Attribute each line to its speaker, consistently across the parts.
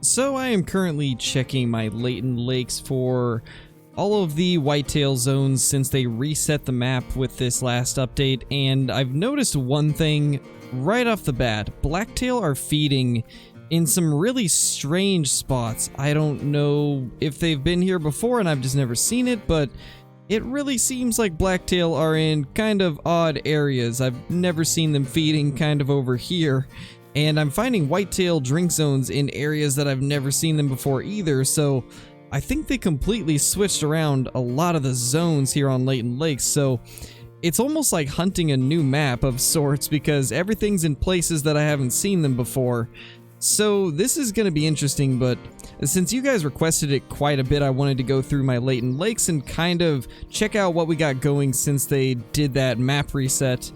Speaker 1: So I am currently checking my Layton Lakes for all of the whitetail zones since they reset the map with this last update, and I've noticed one thing right off the bat. Blacktail are feeding in some really strange spots. I don't know if they've been here before and I've just never seen it, but it really seems like blacktail are in kind of odd areas. I've never seen them feeding kind of over here. And I'm finding whitetail drink zones in areas that I've never seen them before either, so I think they completely switched around a lot of the zones here on Layton Lakes, so it's almost like hunting a new map of sorts because everything's in places that I haven't seen them before. So this is going to be interesting, but since you guys requested it quite a bit, I wanted to go through my Layton Lakes and kind of check out what we got going since they did that map reset.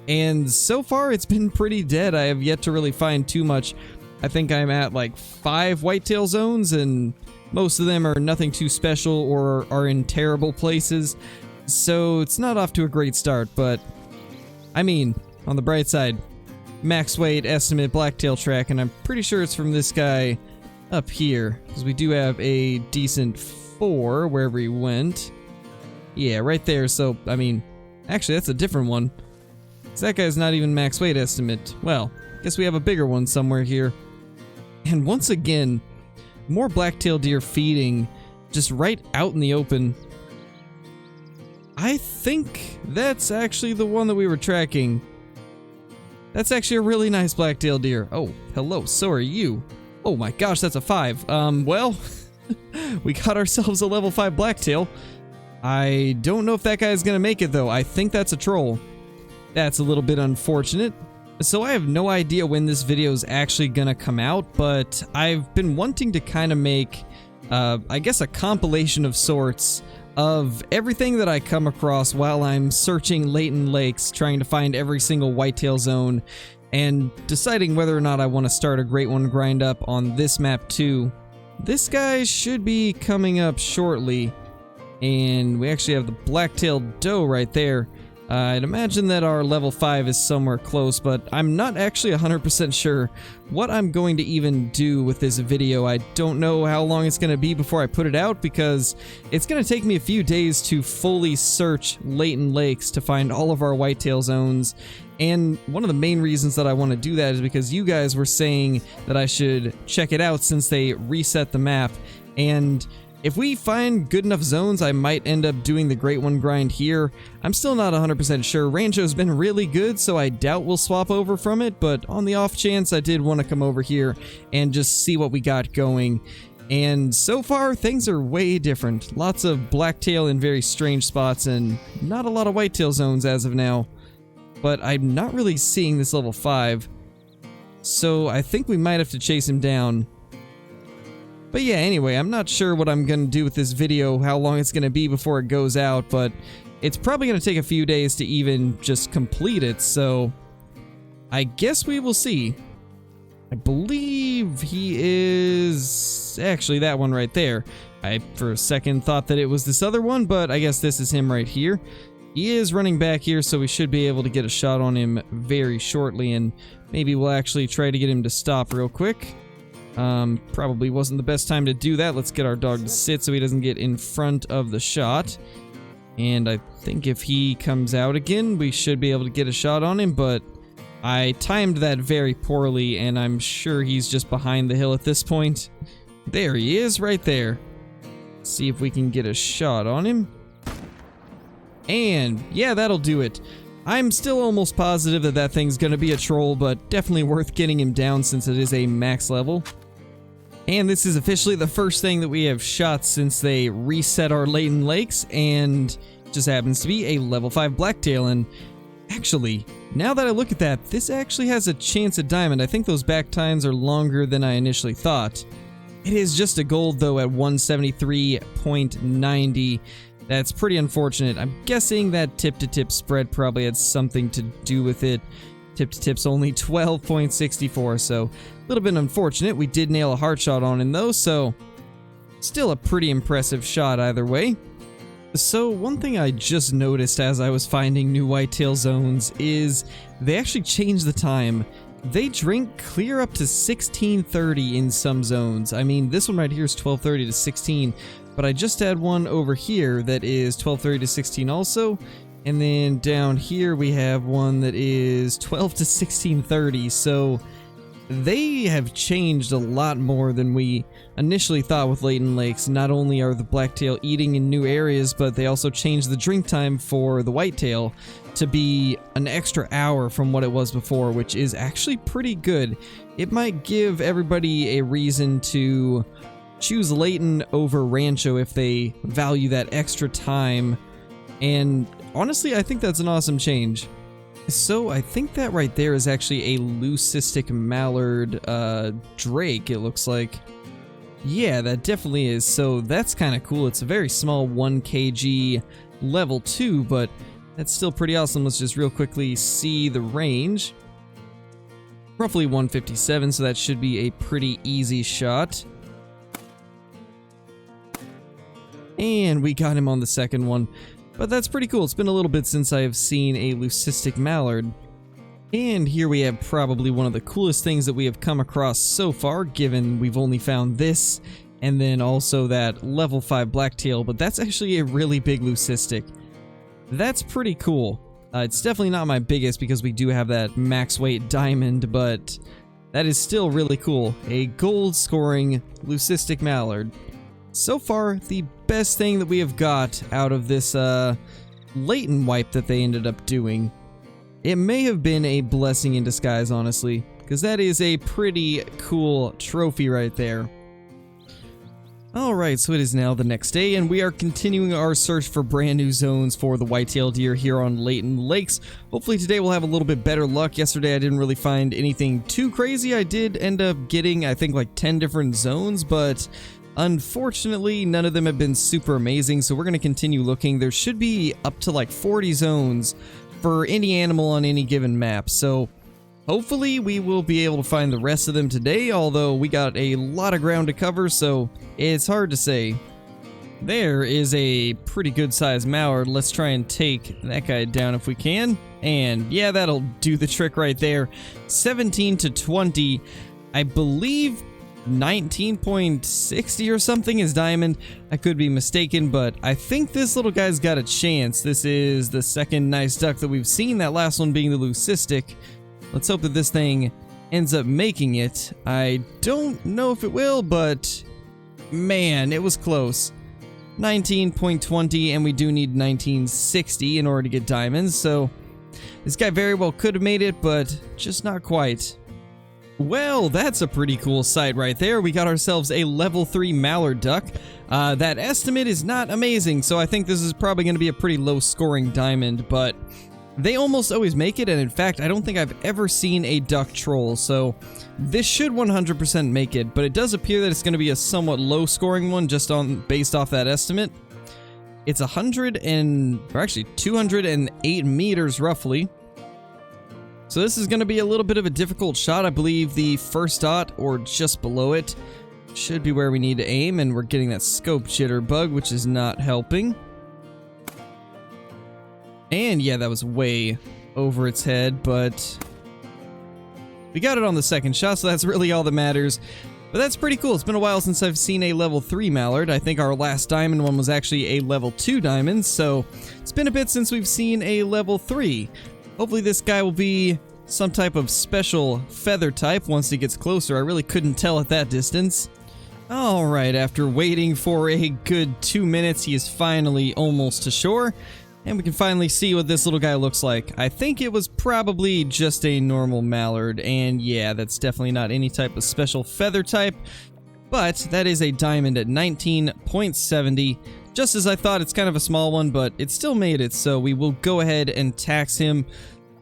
Speaker 1: And so far, it's been pretty dead. I have yet to really find too much. I think I'm at like 5 whitetail zones, and most of them are nothing too special or are in terrible places. So it's not off to a great start, but I mean, on the bright side, max weight estimate blacktail track, and I'm pretty sure it's from this guy up here, because we do have a decent 4 wherever he went. Yeah, right there. So, I mean, actually, that's a different one. That guy's not even max weight estimate. Well, guess we have a bigger one somewhere here. And once again, more blacktail deer feeding just right out in the open. I think that's actually the one that we were tracking. That's actually a really nice blacktail deer. Oh, hello, so are you. Oh my gosh, that's a 5. Well, we got ourselves a level 5 blacktail. I don't know if that guy's gonna make it though. I think that's a troll. That's a little bit unfortunate. So I have no idea when this video is actually gonna come out, but I've been wanting to kind of make, I guess, a compilation of sorts of everything that I come across while I'm searching Layton Lakes, trying to find every single whitetail zone, and deciding whether or not I want to start a Great One grind up on this map too. This guy should be coming up shortly, and we actually have the blacktail doe right there. I'd imagine that our level 5 is somewhere close, but I'm not actually 100% sure what I'm going to even do with this video. I don't know how long it's going to be before I put it out, because it's going to take me a few days to fully search Layton Lakes to find all of our whitetail zones. And one of the main reasons that I want to do that is because you guys were saying that I should check it out since they reset the map. And if we find good enough zones, I might end up doing the Great One grind here. I'm still not 100% sure. Rancho's been really good, so I doubt we'll swap over from it, but on the off chance, I did want to come over here and just see what we got going. And so far, things are way different. Lots of blacktail in very strange spots, and not a lot of whitetail zones as of now. But I'm not really seeing this level 5, so I think we might have to chase him down. But yeah, anyway, I'm not sure what I'm going to do with this video, how long it's going to be before it goes out, but it's probably going to take a few days to even just complete it, so I guess we will see. I believe he is actually that one right there. I, for a second, thought that it was this other one, but I guess this is him right here. He is running back here, so we should be able to get a shot on him very shortly, and maybe we'll actually try to get him to stop real quick. Probably wasn't the best time to do that. Let's get our dog to sit so he doesn't get in front of the shot. And I think if he comes out again, we should be able to get a shot on him, but I timed that very poorly, and I'm sure he's just behind the hill at this point. There he is, right there. Let's see if we can get a shot on him. And yeah, that'll do it. I'm still almost positive that that thing's gonna be a troll, but definitely worth getting him down since it is a max level. And this is officially the first thing that we have shot since they reset our Layton Lakes, and it just happens to be a level 5 blacktail. And actually, now that I look at that, this actually has a chance at diamond. I think those back tines are longer than I initially thought. It is just a gold though at 173.90. That's pretty unfortunate. I'm guessing that tip-to-tip spread probably had something to do with it. Tip-to-tip's only 12.64, so a little bit unfortunate. We did nail a heart shot on him though, so still a pretty impressive shot either way. So one thing I just noticed as I was finding new whitetail zones is they actually changed the time. they drink clear up to 1630 in some zones. I mean, this one right here is 1230 to 16, but I just had one over here that is 1230 to 16 also. And then down here we have one that is 12 to 1630, so they have changed a lot more than we initially thought with Layton Lakes. Not only are the blacktail eating in new areas, but they also changed the drink time for the whitetail to be an extra hour from what it was before, which is actually pretty good. It might give everybody a reason to choose Layton over Rancho if they value that extra time, and honestly, I think that's an awesome change. So I think that right there is actually a Leucistic Mallard Drake, it looks like. Yeah, that definitely is. So that's kind of cool. It's a very small 1 kg level 2, but that's still pretty awesome. Let's just real quickly see the range. Roughly 157, so that should be a pretty easy shot. And we got him on the second one. But that's pretty cool. It's been a little bit since I have seen a Leucistic Mallard. And here we have probably one of the coolest things that we have come across so far, given we've only found this, and then also that level 5 blacktail, but that's actually a really big Leucistic. That's pretty cool. It's definitely not my biggest because we do have that max weight diamond, but that is still really cool. A gold scoring Leucistic Mallard. So far, the best thing that we have got out of this Layton wipe that they ended up doing. It may have been a blessing in disguise, honestly, because that is a pretty cool trophy right there. Alright, so it is now the next day, and we are continuing our search for brand new zones for the white-tailed deer here on Layton Lakes. Hopefully today we'll have a little bit better luck. Yesterday I didn't really find anything too crazy. I did end up getting, I think, like 10 different zones, but unfortunately, none of them have been super amazing, so we're going to continue looking. There should be up to like 40 zones for any animal on any given map, so hopefully we will be able to find the rest of them today, although we got a lot of ground to cover, so it's hard to say. There is a pretty good sized mallard. Let's try and take that guy down if we can, and yeah, that'll do the trick right there. 17 to 20, I believe 19.60 or something is diamond. I could be mistaken, but I think this little guy's got a chance. This is the second nice duck that we've seen, that last one being the Leucistic. Let's hope that this thing ends up making it. I don't know if it will, but man, it was close. 19.20, and we do need 1960 in order to get diamonds, so this guy very well could have made it, but just not quite. Well, that's a pretty cool sight right there. We got ourselves a level 3 mallard duck. That estimate is not amazing, so I think this is probably going to be a pretty low scoring diamond, but they almost always make it, and in fact, I don't think I've ever seen a duck troll, so this should 100% make it, but it does appear that it's going to be a somewhat low scoring one just based off that estimate. It's 208 meters roughly. So this is going to be a little bit of a difficult shot. I believe the first dot, or just below it, should be where we need to aim, and we're getting that scope jitter bug, which is not helping. And yeah, that was way over its head, but we got it on the second shot, so that's really all that matters. But that's pretty cool. It's been a while since I've seen a level 3 mallard. I think our last diamond one was actually a level 2 diamond, so it's been a bit since we've seen a level 3. Hopefully this guy will be some type of special feather type once he gets closer. I really couldn't tell at that distance. Alright, after waiting for a good 2 minutes, he is finally almost to shore. And we can finally see what this little guy looks like. I think it was probably just a normal mallard, and yeah, that's definitely not any type of special feather type. But that is a diamond at 19.70. Just as I thought, it's kind of a small one, but it still made it, so we will go ahead and tax him.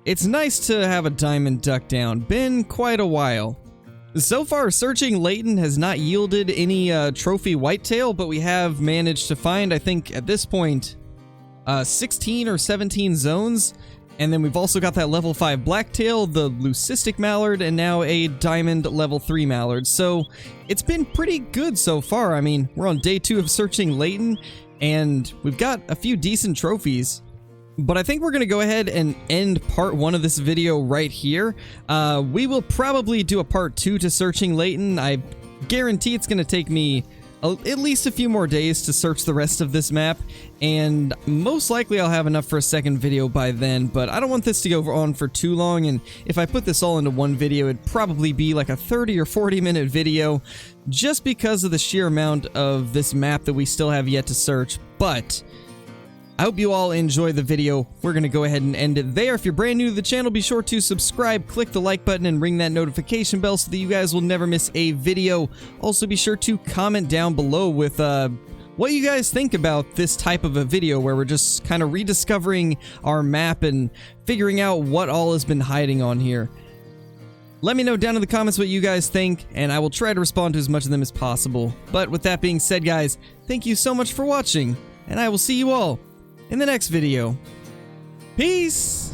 Speaker 1: It's nice to have a diamond duck down. Been quite a while. So far, searching Layton has not yielded any trophy whitetail, but we have managed to find, I think, at this point, 16 or 17 zones. And then we've also got that level 5 blacktail, the Leucistic Mallard, and now a diamond level 3 mallard. So it's been pretty good so far. I mean, we're on day 2 of searching Layton, and we've got a few decent trophies. But I think we're going to go ahead and end part 1 of this video right here. We will probably do a part 2 to searching Layton. I guarantee it's going to take me at least a few more days to search the rest of this map, and most likely I'll have enough for a second video by then, but I don't want this to go on for too long, and if I put this all into one video, it'd probably be like a 30 or 40 minute video, just because of the sheer amount of this map that we still have yet to search. But I hope you all enjoy the video. We're going to go ahead and end it there. If you're brand new to the channel, be sure to subscribe, click the like button, and ring that notification bell so that you guys will never miss a video. Also, be sure to comment down below with what you guys think about this type of a video where we're just kind of rediscovering our map and figuring out what all has been hiding on here. Let me know down in the comments what you guys think, and I will try to respond to as much of them as possible. But with that being said, guys, thank you so much for watching, and I will see you all in the next video. Peace!